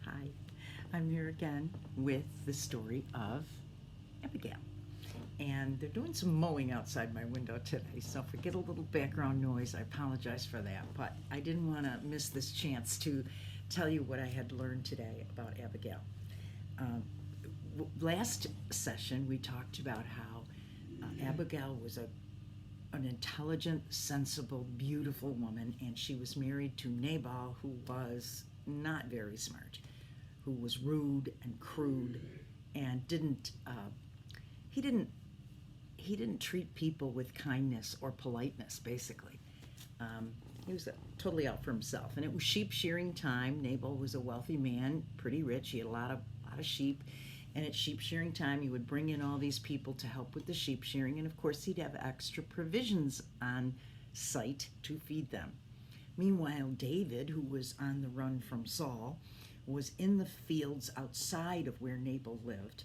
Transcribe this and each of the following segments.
Hi, I'm here again with the story of Abigail. And they're doing some mowing outside my window today, so if we get a little background noise, I apologize for that. But I didn't want to miss this chance to tell you what I had learned today about Abigail. Um, Last session, we talked about how Abigail was an intelligent, sensible, beautiful woman, and she was married to Nabal, who was not very smart, who was rude and crude, and he didn't he didn't treat people with kindness or politeness. Basically, he was totally out for himself. And it was sheep shearing time. Nabal was a wealthy man, pretty rich. He had a lot of sheep. And at sheep shearing time, he would bring in all these people to help with the sheep shearing. And of course, he'd have extra provisions on site to feed them. Meanwhile, David, who was on the run from Saul, was in the fields outside of where Nabal lived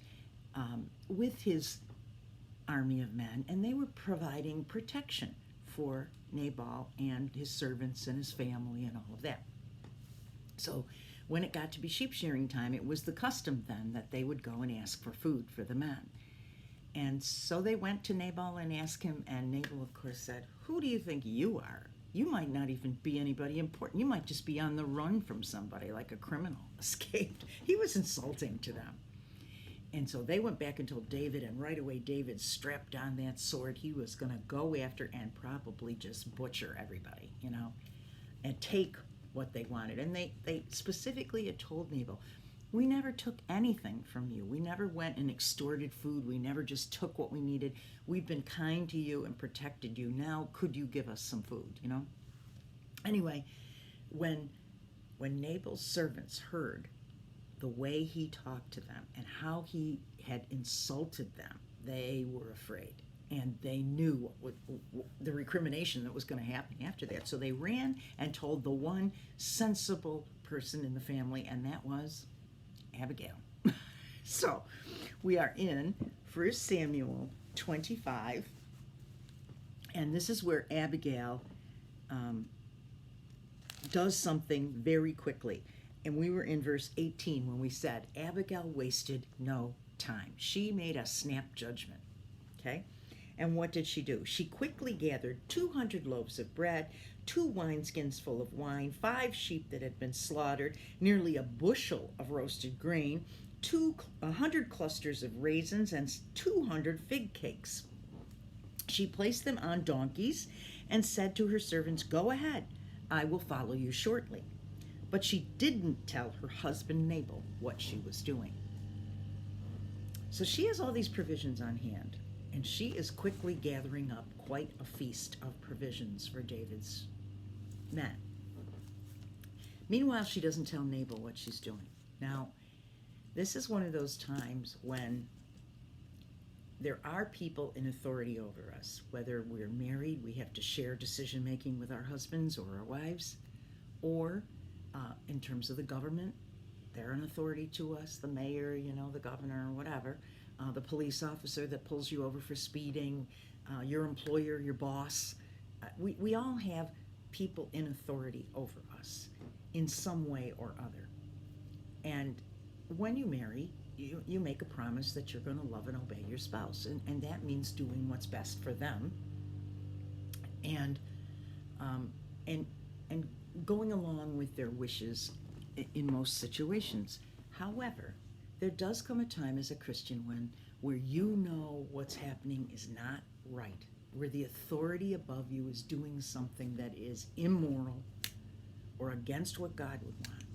with his army of men, and they were providing protection for Nabal and his servants and his family and all of that. So when it got to be sheep shearing time, it was the custom then that they would go and ask for food for the men. And so they went to Nabal and asked him, and Nabal, of course, said, "Who do you think you are? You might not even be anybody important. You might just be on the run from somebody, like a criminal escaped." He was insulting to them. And so they went back and told David, and right away David strapped on that sword. He was going to go after and probably just butcher everybody, and take what they wanted. And they specifically had told Nabal, "We never took anything from you. We never went and extorted food. We never just took what we needed. We've been kind to you and protected you. Now could you give us some food?" Anyway, when Nabal's servants heard the way he talked to them and how he had insulted them, they were afraid. And they knew the recrimination that was going to happen after that. So they ran and told the one sensible person in the family, and that was Abigail. So we are in 1 Samuel 25, and this is where Abigail does something very quickly. And we were in verse 18 when we said, Abigail wasted no time. She made a snap judgment, okay? And what did she do? She quickly gathered 200 loaves of bread, 2 wineskins full of wine, 5 sheep that had been slaughtered, nearly a bushel of roasted grain, 100 clusters of raisins, and 200 fig cakes. She placed them on donkeys and said to her servants, "Go ahead, I will follow you shortly." But she didn't tell her husband Nabal what she was doing. So she has all these provisions on hand, and she is quickly gathering up quite a feast of provisions for David's men. Meanwhile, she doesn't tell Nabal what she's doing. Now, this is one of those times when there are people in authority over us. Whether we're married, we have to share decision making with our husbands or our wives, or in terms of the government, they're an authority to us, the mayor, the governor, or whatever, the police officer that pulls you over for speeding, your employer, your boss. We all have people in authority over us in some way or other. And when you marry, you make a promise that you're going to love and obey your spouse, and that means doing what's best for them, and going along with their wishes in most situations. However, there does come a time as a Christian where what's happening is not right, where the authority above you is doing something that is immoral or against what God would want,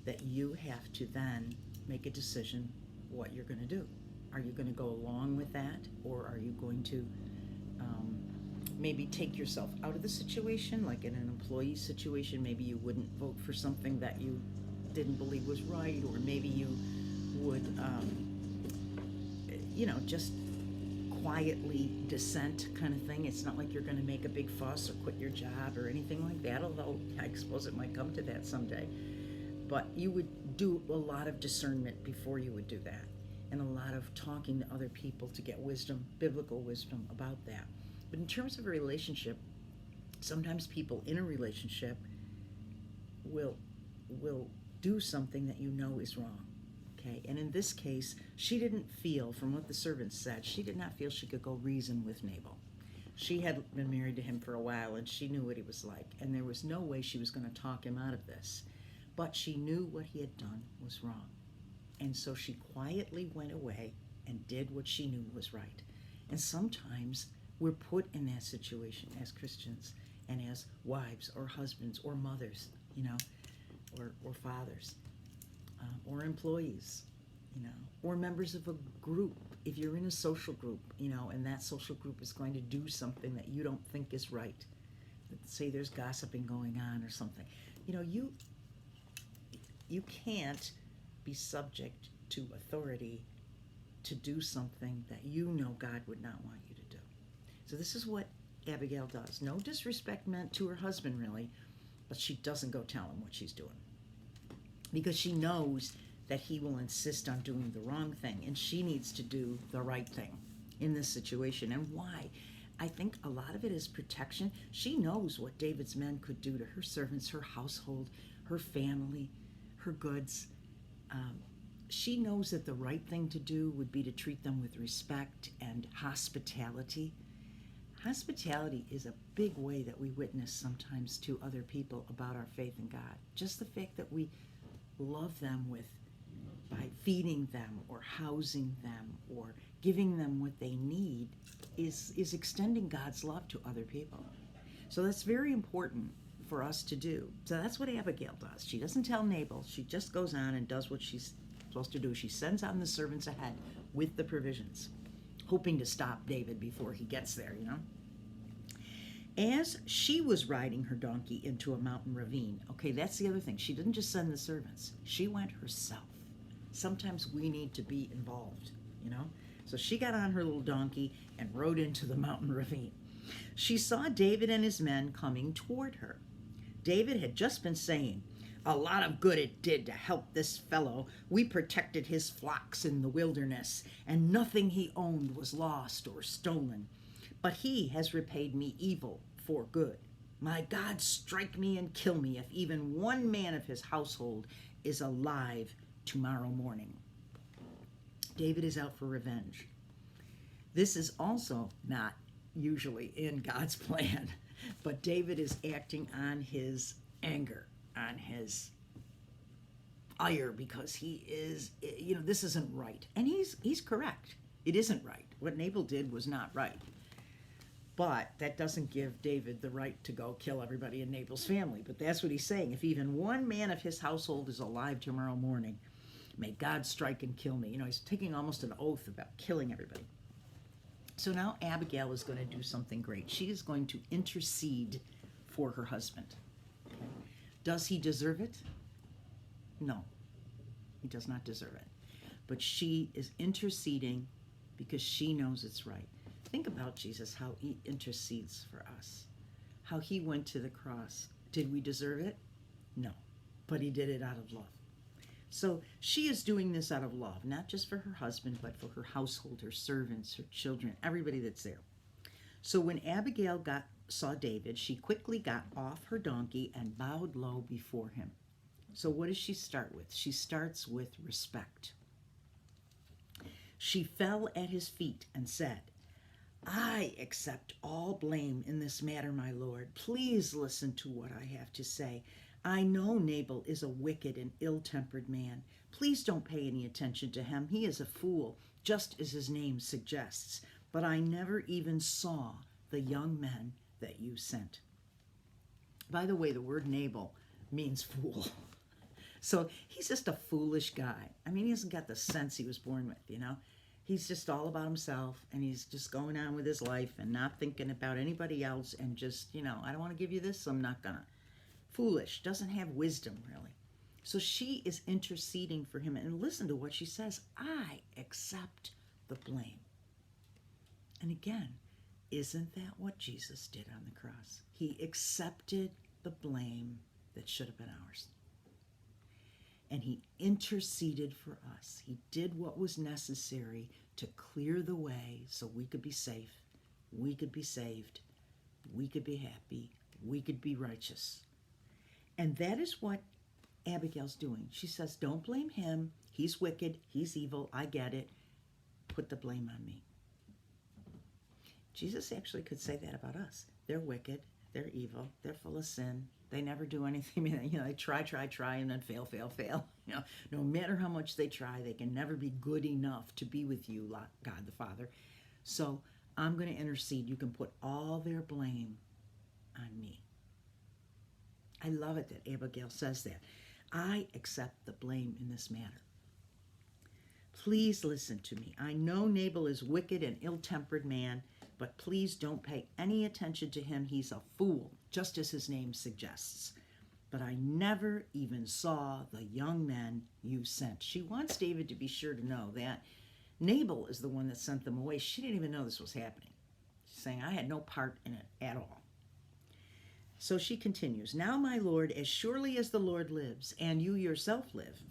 that you have to then make a decision what you're going to do. Are you going to go along with that, or are you going to maybe take yourself out of the situation? Like in an employee situation, maybe you wouldn't vote for something that you didn't believe was right, or maybe you would just quietly dissent kind of thing. It's not like you're going to make a big fuss or quit your job or anything like that, although I suppose it might come to that someday. But you would do a lot of discernment before you would do that, and a lot of talking to other people to get wisdom, biblical wisdom about that. But in terms of a relationship, sometimes people in a relationship will do something that you know is wrong. Okay, and in this case, she didn't feel, from what the servants said, she did not feel she could go reason with Nabal. She had been married to him for a while, and she knew what he was like, and there was no way she was going to talk him out of this. But she knew what he had done was wrong. And so she quietly went away and did what she knew was right. And sometimes we're put in that situation as Christians and as wives or husbands or mothers, or fathers, or employees, or members of a group. If you're in a social group, and that social group is going to do something that you don't think is right, say there's gossiping going on or something, you can't be subject to authority to do something that God would not want you to do. So this is what Abigail does. No disrespect meant to her husband, really, but she doesn't go tell him what she's doing, because she knows that he will insist on doing the wrong thing, and she needs to do the right thing in this situation. And why? I think a lot of it is protection. She knows what David's men could do to her servants, her household, her family, her goods. She knows that the right thing to do would be to treat them with respect and hospitality. Hospitality is a big way that we witness sometimes to other people about our faith in God. Just the fact that we love them by feeding them or housing them or giving them what they need is extending God's love to other people. So that's very important for us to do. So that's what Abigail does. She doesn't tell Nabal. She just goes on and does what she's supposed to do. She sends on the servants ahead with the provisions, hoping to stop David before he gets there, As she was riding her donkey into a mountain ravine, okay, that's the other thing. She didn't just send the servants. She went herself. Sometimes we need to be involved, So she got on her little donkey and rode into the mountain ravine. She saw David and his men coming toward her. David had just been saying, "A lot of good it did to help this fellow. We protected his flocks in the wilderness, and nothing he owned was lost or stolen. But he has repaid me evil for good. My God, strike me and kill me if even one man of his household is alive tomorrow morning." David is out for revenge. This is also not usually in God's plan, but David is acting on his anger, on his ire, because he is, this isn't right. And he's correct. It isn't right. What Nabal did was not right. But that doesn't give David the right to go kill everybody in Nabal's family. But that's what he's saying. If even one man of his household is alive tomorrow morning, may God strike and kill me. He's taking almost an oath about killing everybody. So now Abigail is going to do something great. She is going to intercede for her husband. Okay. Does he deserve it? No, he does not deserve it. But she is interceding because she knows it's right. Think about Jesus, how he intercedes for us, how he went to the cross. Did we deserve it? No, but he did it out of love. So she is doing this out of love, not just for her husband, but for her household, her servants, her children, everybody that's there. So when Abigail saw David, she quickly got off her donkey and bowed low before him. So what does she start with? She starts with respect. She fell at his feet and said, "I accept all blame in this matter, my lord. Please listen to what I have to say. I know Nabal is a wicked and ill-tempered man. Please don't pay any attention to him. He is a fool, just as his name suggests. But I never even saw the young men that you sent." By the way, the word Nabal means fool. So he's just a foolish guy. He hasn't got the sense he was born with, He's just all about himself, and he's just going on with his life and not thinking about anybody else, and just, I don't want to give you this, so I'm not gonna. Foolish, doesn't have wisdom, really. So she is interceding for him, and listen to what she says. I accept the blame. And again, isn't that what Jesus did on the cross? He accepted the blame that should have been ours. And he interceded for us. He did what was necessary to clear the way so we could be safe, we could be saved, we could be happy, we could be righteous. And that is what Abigail's doing. She says, don't blame him. He's wicked. He's evil. I get it. Put the blame on me. Jesus actually could say that about us. They're wicked. They're evil. They're full of sin. They never do anything. They try, and then fail. No matter how much they try, they can never be good enough to be with you, God the Father. So I'm going to intercede. You can put all their blame on me. I love it that Abigail says that. I accept the blame in this matter. Please listen to me. I know Nabal is wicked and ill-tempered man, but please don't pay any attention to him. He's a fool, just as his name suggests. But I never even saw the young men you sent. She wants David to be sure to know that Nabal is the one that sent them away. She didn't even know this was happening. She's saying, I had no part in it at all. So she continues, now, my Lord, as surely as the Lord lives, and you yourself live,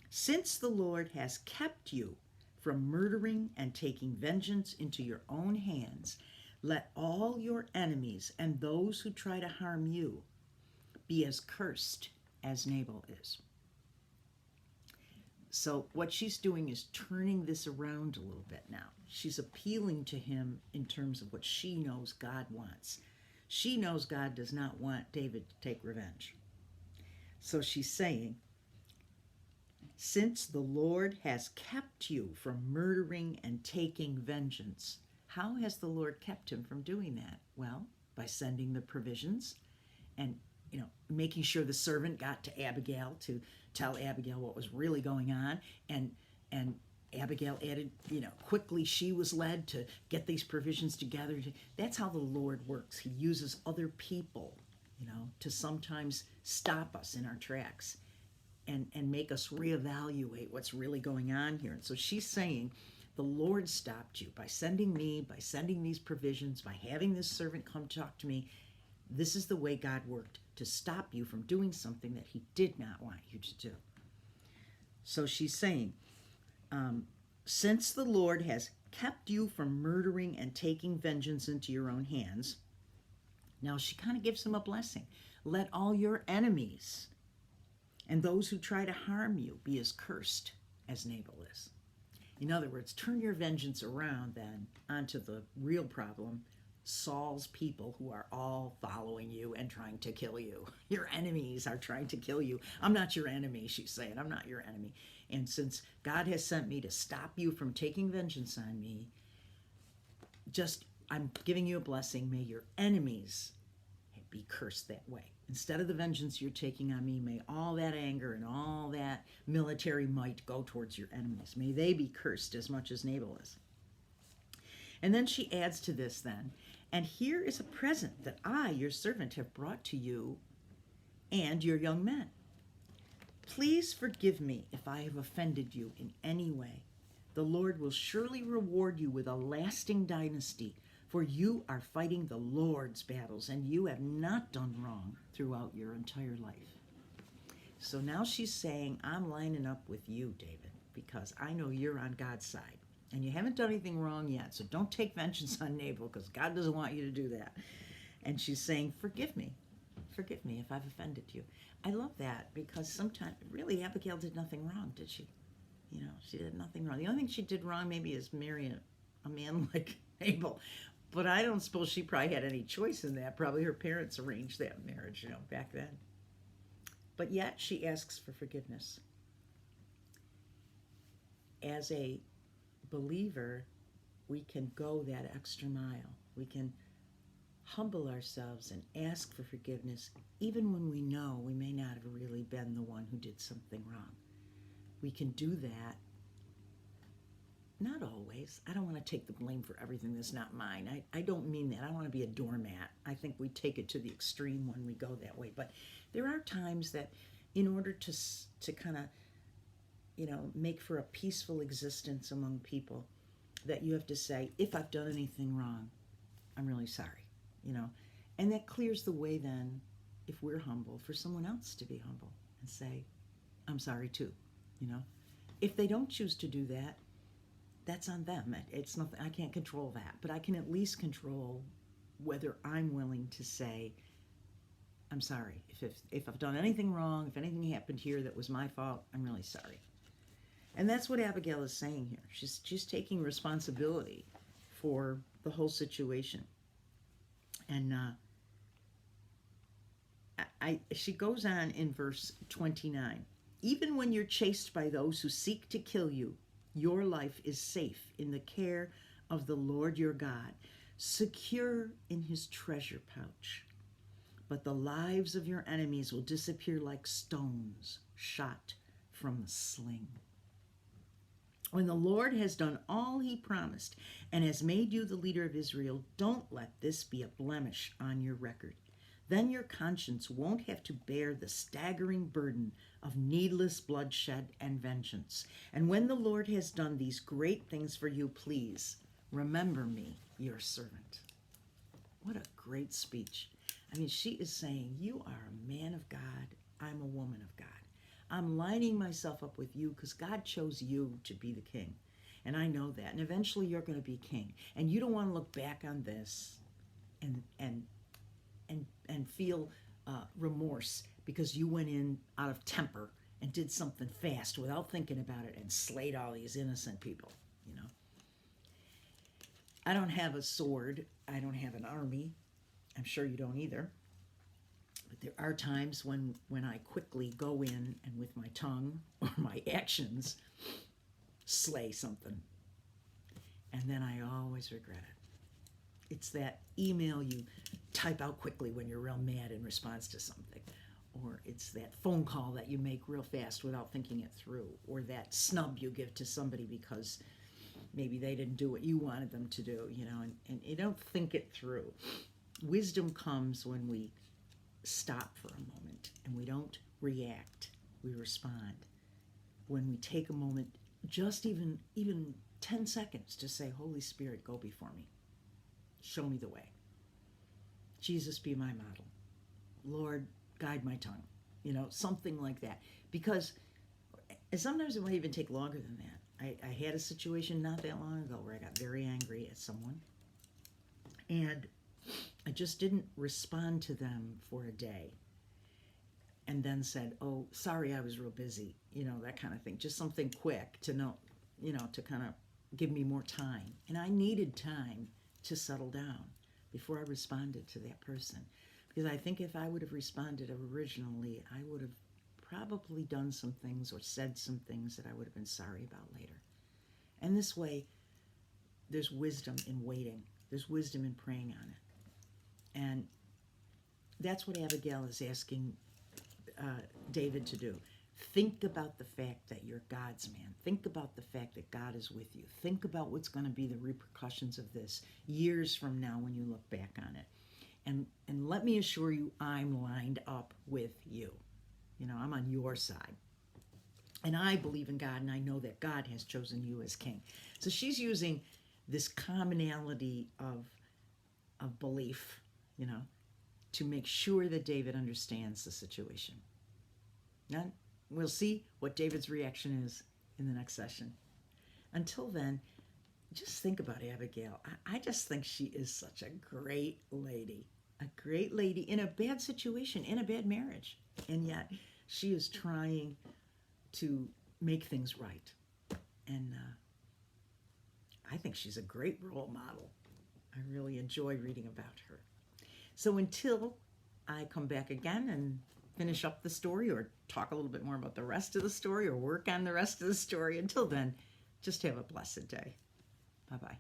since the Lord has kept you from murdering and taking vengeance into your own hands, let all your enemies and those who try to harm you be as cursed as Nabal is. So what she's doing is turning this around a little bit now. She's appealing to him in terms of what she knows God wants. She knows God does not want David to take revenge. So she's saying, since the Lord has kept you from murdering and taking vengeance, how has the Lord kept him from doing that? Well, by sending the provisions and, making sure the servant got to Abigail to tell Abigail what was really going on. And Abigail added, quickly she was led to get these provisions together. That's how the Lord works. He uses other people, to sometimes stop us in our tracks and make us reevaluate what's really going on here. And so she's saying, the Lord stopped you by sending me, by sending these provisions, by having this servant come talk to me. This is the way God worked to stop you from doing something that he did not want you to do. So she's saying, since the Lord has kept you from murdering and taking vengeance into your own hands, now she kind of gives him a blessing. Let all your enemies and those who try to harm you be as cursed as Nabal is. In other words, turn your vengeance around then onto the real problem, Saul's people who are all following you and trying to kill you. Your enemies are trying to kill you. I'm not your enemy, she's saying. I'm not your enemy. And since God has sent me to stop you from taking vengeance on me, I'm giving you a blessing. May your enemies be cursed that way. Instead of the vengeance you're taking on me, may all that anger and all that military might go towards your enemies. May they be cursed as much as Nabal is. And then she adds to this then, and here is a present that I, your servant, have brought to you and your young men. Please forgive me if I have offended you in any way. The Lord will surely reward you with a lasting dynasty, for you are fighting the Lord's battles, and you have not done wrong throughout your entire life. So now she's saying, I'm lining up with you, David, because I know you're on God's side. And you haven't done anything wrong yet, so don't take vengeance on Nabal, because God doesn't want you to do that. And she's saying, forgive me if I've offended you. I love that, because sometimes, really, Abigail did nothing wrong, did she? She did nothing wrong. The only thing she did wrong maybe is marry a man like Nabal. But I don't suppose she probably had any choice in that. Probably her parents arranged that marriage, back then. But yet she asks for forgiveness. As a believer, we can go that extra mile. We can humble ourselves and ask for forgiveness, even when we know we may not have really been the one who did something wrong. We can do that. Not always. I don't want to take the blame for everything that's not mine. I don't mean that. I don't want to be a doormat. I think we take it to the extreme when we go that way. But there are times that in order to kind of, make for a peaceful existence among people, that you have to say, if I've done anything wrong, I'm really sorry, And that clears the way then, if we're humble, for someone else to be humble and say, I'm sorry too, If they don't choose to do that, that's on them. It's nothing. I can't control that, but I can at least control whether I'm willing to say, I'm sorry. If I've done anything wrong, if anything happened here that was my fault, I'm really sorry. And that's what Abigail is saying here. She's taking responsibility for the whole situation. And she goes on in verse 29. Even when you're chased by those who seek to kill you, your life is safe in the care of the Lord your God, secure in his treasure pouch. But the lives of your enemies will disappear like stones shot from a sling. When the Lord has done all he promised and has made you the leader of Israel, don't let this be a blemish on your record. Then your conscience won't have to bear the staggering burden of needless bloodshed and vengeance. And when the Lord has done these great things for you, please remember me, your servant. What a great speech. I mean, she is saying, you are a man of God. I'm a woman of God. I'm lining myself up with you because God chose you to be the king. And I know that. And eventually you're going to be king. And you don't want to look back on this and feel remorse because you went in out of temper and did something fast without thinking about it and slayed all these innocent people, you know. I don't have a sword. I don't have an army. I'm sure you don't either. But there are times when I quickly go in and with my tongue or my actions slay something. And then I always regret it. It's that email you type out quickly when you're real mad in response to something. Or it's that phone call that you make real fast without thinking it through. Or that snub you give to somebody because maybe they didn't do what you wanted them to do, you know, and you don't think it through. Wisdom comes when we stop for a moment and we don't react, we respond. When we take a moment, just even 10 seconds to say, Holy Spirit, go before me. Show me the way. Jesus, be my model. Lord, guide my tongue. You know, something like that. Because sometimes it might even take longer than that. I had a situation not that long ago where I got very angry at someone. And I just didn't respond to them for a day. And then said, oh, sorry, I was real busy. You know, that kind of thing. Just something quick to know, you know, to kind of give me more time. And I needed time to settle down before I responded to that person. Because I think if I would have responded originally, I would have probably done some things or said some things that I would have been sorry about later. And this way, there's wisdom in waiting. There's wisdom in praying on it. And that's what Abigail is asking David to do. Think about the fact that you're God's man. Think about the fact that God is with you. Think about what's going to be the repercussions of this years from now when you look back on it. And let me assure you, I'm lined up with you. You know, I'm on your side. And I believe in God, and I know that God has chosen you as king. So she's using this commonality of belief, you know, to make sure that David understands the situation. And we'll see what David's reaction is in the next session. Until then, just think about Abigail. I just think she is such a great lady in a bad situation, in a bad marriage. And yet she is trying to make things right. And I think she's a great role model. I really enjoy reading about her. So until I come back again and finish up the story or talk a little bit more about the rest of the story or work on the rest of the story, until then, just have a blessed day. Bye-bye.